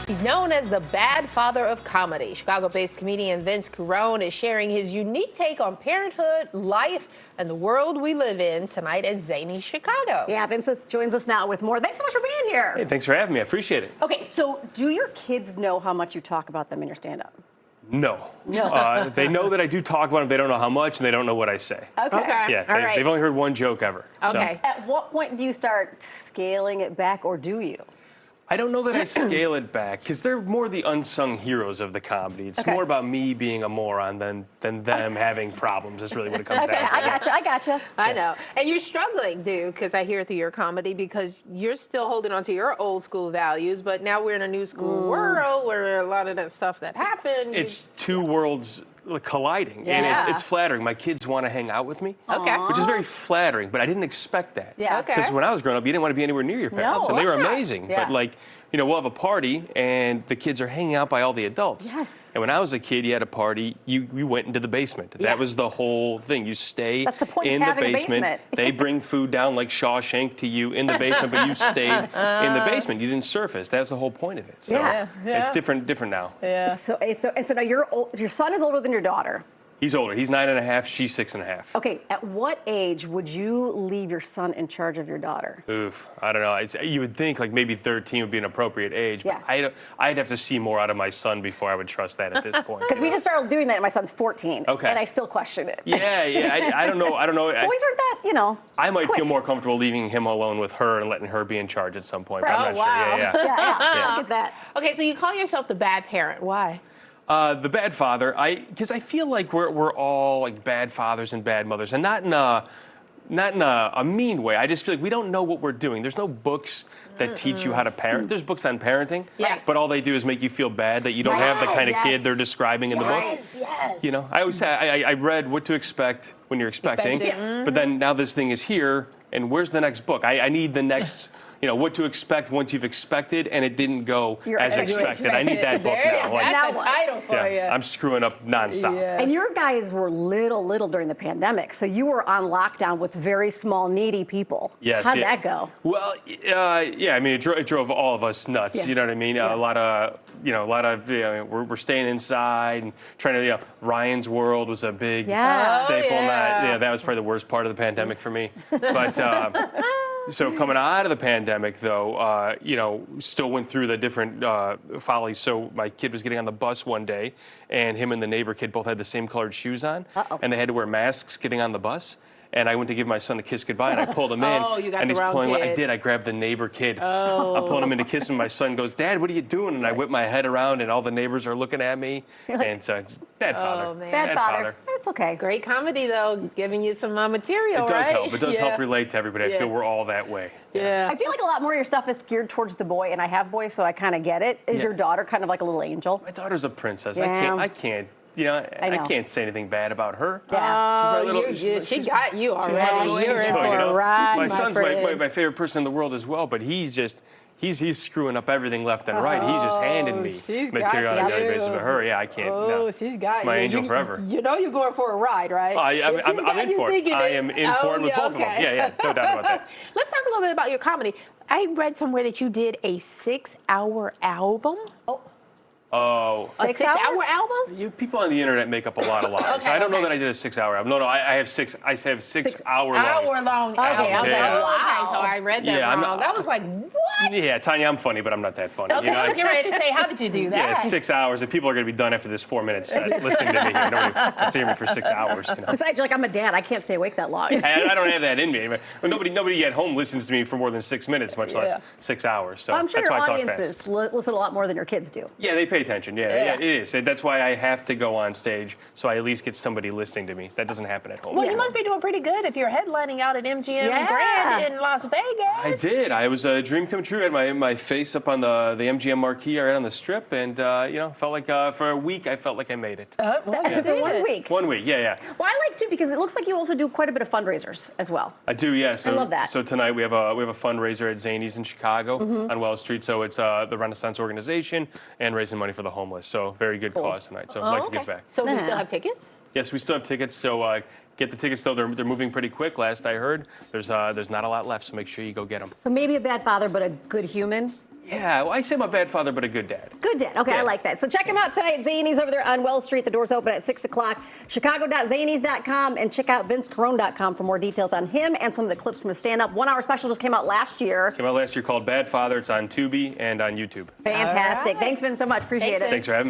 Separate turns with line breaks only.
He's known as the bad father of comedy. Chicago-based comedian Vince Carone is sharing his unique take on parenthood, life, and the world we live in tonight at Zanies Chicago.
Yeah, Vince joins us now with more. Thanks so much for being here.
Hey, thanks for having me. I appreciate it.
Okay, so do your kids know how much you talk about them in your stand-up?
No.
No.
They know that I do talk about them. They don't know how much, and they don't know what I say.
Okay.
Yeah,
All right.
they've only heard one joke ever.
Okay.
At what point do you start scaling it back, or do you?
I don't know that I scale it back, because they're more the unsung heroes of the comedy. It's
Okay.
more about me being a moron than them having problems. That's really what it comes
Okay,
down to.
I gotcha.
I know. And you're struggling, dude, because I hear through your comedy because you're still holding on to your old school values, but now we're in a new school world where a lot of that stuff that happened.
It's two worlds colliding, and
Yeah.
it's flattering. My kids want to hang out with me,
Okay.
which is very flattering, but I didn't expect that.
Yeah.
Okay.
Because when I was growing up, you didn't want to be anywhere near your parents,
No,
and they were
of course not.
amazing.
Yeah.
But like, you know, we'll have a party, and the kids are hanging out by all the adults.
Yes.
And when I was a kid, you had a party, you went into the basement.
Yeah.
That was the whole thing. You stay
That's the point of
in the
having a
basement.
basement.
They bring food down like Shawshank to you in the basement, but you stayed in the basement. You didn't surface. That's the whole point of it. So
Yeah.
it's different now.
Yeah.
So now your son is older than your daughter.
He's older. He's 9.5. She's 6.5.
Okay, at what age would you leave your son in charge of your daughter?
Oof, I don't know. You would think like maybe 13 would be an appropriate age, but
Yeah.
I'd have to see more out of my son before I would trust that at this point.
Because we just started doing that, and my son's 14.
Okay.
And I still question it.
Yeah. I don't know.
Boys aren't that,
I might
quick.
feel more comfortable leaving him alone with her and letting her be in charge at some point.
Right.
But I'm
Oh,
not
wow.
sure. Yeah.
Yeah, look at that.
Okay, so you call yourself the bad parent. Why?
The bad father. Because I feel like we're all like bad fathers and bad mothers, and not in a mean way. I just feel like we don't know what we're doing. There's no books that teach you how to parent. There's books on parenting,
Yeah.
but all they do is make you feel bad that you don't have the kind of
Yes.
kid they're describing in the book.
Yes.
You know, I always say I read What to Expect When You're Expecting,
Expecting.
but then now this thing is here, and where's the next book? I need the next, What to Expect Once You've Expected, and it didn't go
You're
as
expecting.
expected. I need that book
There,
now. Like,
that's
Now
a
what?
title for you.
I'm screwing up nonstop.
Yeah.
And your guys were little during the pandemic, so you were on lockdown with very small, needy people.
Yes.
How'd
yeah.
that go?
Well, yeah. I mean, it drove all of us nuts.
Yeah.
You know what I mean?
Yeah.
A lot of we're staying inside and trying to. Ryan's World was a big
Yeah.
staple.
Oh, yeah.
That was probably the worst part of the pandemic for me. But so coming out of the pandemic, though, still went through the different follies. So my kid was getting on the bus one day, and him and the neighbor kid both had the same colored shoes on, and they had to wear masks getting on the bus. And I went to give my son a kiss goodbye, and I pulled him in.
Oh, you got
and
the
he's
wrong
pulling. I
kid.
did. I grabbed the neighbor kid.
Oh.
I'm pulling him in to kiss him. My son goes, "Dad, what are you doing?" And I whip my head around, and all the neighbors are looking at me. And so, bad father.
man.
Bad father. That's okay.
Great comedy, though, giving you some material,
It does
right?
help. It does
Yeah.
help relate to everybody. I
Yeah.
feel we're all that way.
Yeah.
I feel like a lot more of your stuff is geared towards the boy, and I have boys, so I kind of get it. Is
Yeah.
your daughter kind of like a little angel?
My daughter's a princess.
Yeah.
I can't.
I know.
I can't say anything bad about her.
Yeah.
She's my
Oh,
little-
she
she's-
got you
She's my
already.
little
You're in
angel,
for
you know?
a ride,
My
my
son's
friend.
my favorite person in the world as well, but he's screwing up everything left and right. He's just handing me
she's
material
got
on a daily
you.
basis. But her, I can't.
Oh,
no.
she's got
She's my
you.
angel
You-
forever.
You know you're going for a ride, right? If she's
I'm
got
in
you
for it.
thinking
I am in for it with both of them.
okay.
Yeah, no doubt about that.
Let's talk a little bit about your comedy. I read somewhere that you did a 6-hour album.
Oh.
A
6 hour?
6-hour album?
People on the internet make up a lot of lies.
Okay,
I don't know
okay.
that I did a 6-hour album. No, I have 6 hour long.
Hour-long
Okay, I
album.
was like,
Yeah.
wow.
Okay, so I read that
Yeah, I'm
wrong.
not-
That was like, what?
Yeah, Tanya, I'm funny, but I'm not that funny.
Okay, I was getting ready to say, how did you do that?
Yeah, 6 hours, and people are going to be done after this 4 minutes listening to me here. Nobody wants to hear me for 6 hours.
Besides, I'm a dad. I can't stay awake that long.
I don't have that in me. But nobody at home listens to me for more than 6 minutes, much less
Yeah.
6 hours. So
Well, I'm sure
that's
your
why I talk
audiences
fast.
listen a lot more than your kids do.
Yeah, they pay attention. Yeah,
Yeah.
it is. That's why I have to go on stage, so I at least get somebody listening to me. That doesn't happen at home.
Well, you must be doing pretty good if you're headlining out at MGM
Yeah.
Grand in Las Vegas.
I did. I was a dream come true. I had my face up on the MGM marquee right on the strip, and felt like for a week I felt like I made it.
Well, you
For
did.
1 week.
1 week, yeah.
Well, I like too because it looks like you also do quite a bit of fundraisers as well.
I do, yeah. So,
I love that.
So tonight we have a fundraiser at Zanies in Chicago on Wells Street. So it's the Renaissance Organization and raising money for the homeless. So very good cause tonight. So I'd like to give back.
So we
Yeah.
still have tickets?
Yes, we still have tickets. So get the tickets though. They're moving pretty quick. Last I heard, there's not a lot left. So make sure you go get them.
So maybe a bad father, but a good human.
Yeah, well, I say I'm a bad father, but a good dad.
Good dad. Okay,
Yeah.
I like that. So check him out tonight. Zanies over there on Wells Street. The doors open at 6 o'clock. Chicago.zanies.com and check out VinceCarone.com for more details on him and some of the clips from his stand-up. 1 hour special just came out last year.
Came out last year called Bad Father. It's on Tubi and on YouTube.
Fantastic.
All right.
Thanks, Vince, so much. Appreciate
Thanks,
it.
Thanks for having me.